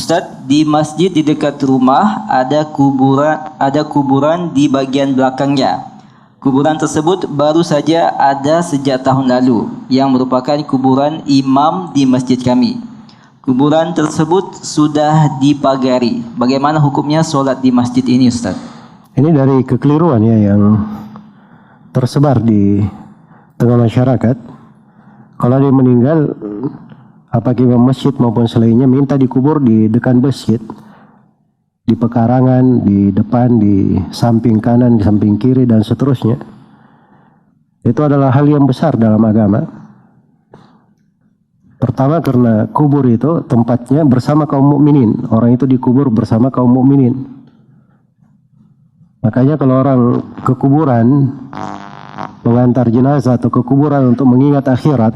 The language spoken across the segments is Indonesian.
Ustadz, di masjid di dekat rumah ada kuburan di bagian belakangnya. Kuburan tersebut baru saja ada sejak tahun lalu, yang merupakan kuburan imam di masjid kami. Kuburan tersebut sudah dipagari. Bagaimana hukumnya sholat di masjid ini, Ustaz? Ini dari kekeliruan ya yang tersebar di tengah masyarakat. Kalau dia meninggal, apakah imam masjid maupun selainnya minta dikubur di dekat masjid, di pekarangan, di depan, di samping kanan, di samping kiri, dan seterusnya. Itu adalah hal yang besar dalam agama. Pertama, karena kubur itu tempatnya bersama kaum mukminin. Orang itu dikubur bersama kaum mukminin. Makanya kalau orang ke kuburan mengantar jenazah atau ke kuburan untuk mengingat akhirat,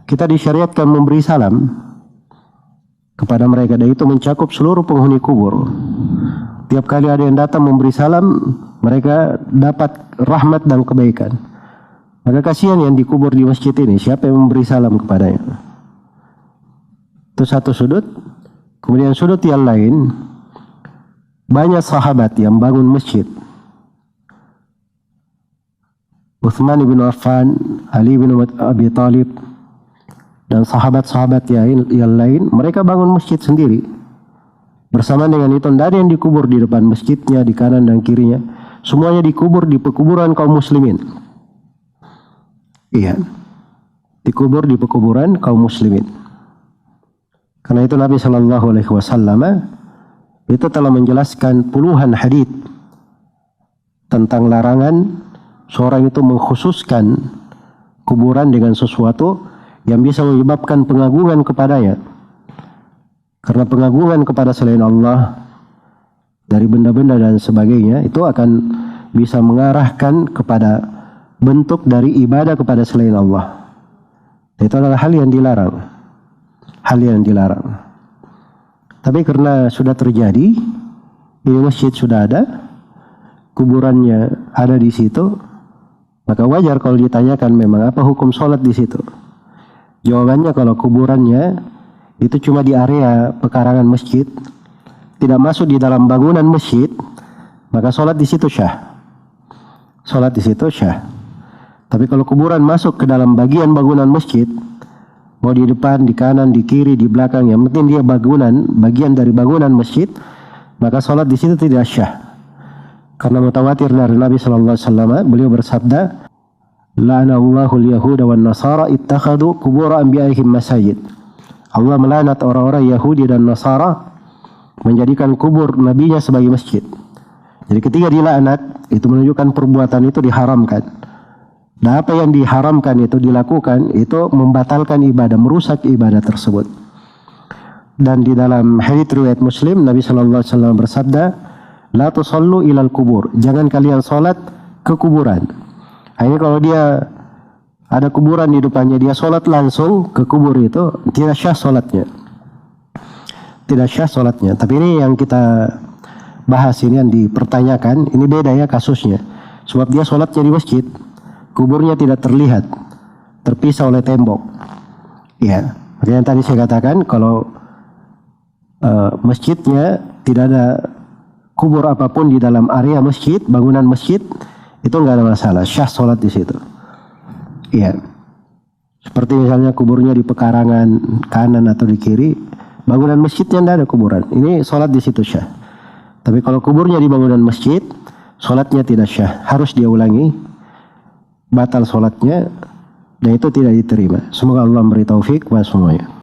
kita disyariatkan memberi salam kepada mereka, dan itu mencakup seluruh penghuni kubur. Tiap kali ada yang datang memberi salam, mereka dapat rahmat dan kebaikan. Maka kasihan yang dikubur di masjid ini, siapa yang memberi salam kepadanya? Itu satu sudut. Kemudian sudut yang lain, banyak sahabat yang bangun masjid. Uthman bin Affan, Ali bin Abi Thalib, dan sahabat-sahabat yang lain, mereka bangun masjid sendiri. Bersama dengan itu, tidak ada yang dikubur di depan masjidnya, di kanan dan kirinya. Semuanya dikubur di pekuburan kaum muslimin. Iya, dikubur di pekuburan kaum muslimin. Karena itu Nabi SAW itu telah menjelaskan puluhan hadits tentang larangan seorang itu mengkhususkan kuburan dengan sesuatu yang bisa menyebabkan pengagungan kepadanya. Karena pengagungan kepada selain Allah dari benda-benda dan sebagainya itu akan bisa mengarahkan kepada bentuk dari ibadah kepada selain Allah. Itu adalah hal yang dilarang. Hal yang dilarang. Tapi karena sudah terjadi, ini masjid sudah ada, kuburannya ada di situ, maka wajar kalau ditanyakan memang apa hukum sholat di situ. Jawabannya, kalau kuburannya itu cuma di area pekarangan masjid, tidak masuk di dalam bangunan masjid, maka sholat di situ syah. Sholat di situ syah. Tapi kalau kuburan masuk ke dalam bagian bangunan masjid, mau di depan, di kanan, di kiri, di belakang, yang penting dia bagian dari bangunan masjid, maka sholat di situ tidak syah. Karena mutawatir dari Nabi SAW, beliau bersabda, "La'anallahu al-yahuda wan nasara ittakhadhu qubur anbiya'ihim masajid." Allah melaknat orang-orang Yahudi dan Nasara menjadikan kubur nabinya sebagai masjid. Jadi ketika dilaknat, itu menunjukkan perbuatan itu diharamkan. Dan apa yang diharamkan itu dilakukan, itu membatalkan ibadah, merusak ibadah tersebut. Dan di dalam hadits riwayat Muslim, Nabi SAW bersabda, "La tusallu ilal kubur." Jangan kalian salat ke kuburan. Hanya kalau dia ada kuburan di depannya, dia salat langsung ke kubur, itu tidak syah salatnya. Tidak syah salatnya. Tapi ini yang kita bahas, ini yang dipertanyakan, ini beda ya kasusnya. Sebab dia salatnya di masjid, kuburnya tidak terlihat, terpisah oleh tembok. Ya, makanya tadi saya katakan kalau masjidnya tidak ada kubur apapun di dalam area masjid, bangunan masjid, itu nggak ada masalah, syah salat di situ. Iya. Seperti misalnya kuburnya di pekarangan kanan atau di kiri, bangunan masjidnya tidak ada kuburan, ini salat di situ syah. Tapi kalau kuburnya di bangunan masjid, salatnya tidak syah, harus dia ulangi, batal salatnya, dan itu tidak diterima. Semoga Allah memberi taufik kepada semuanya.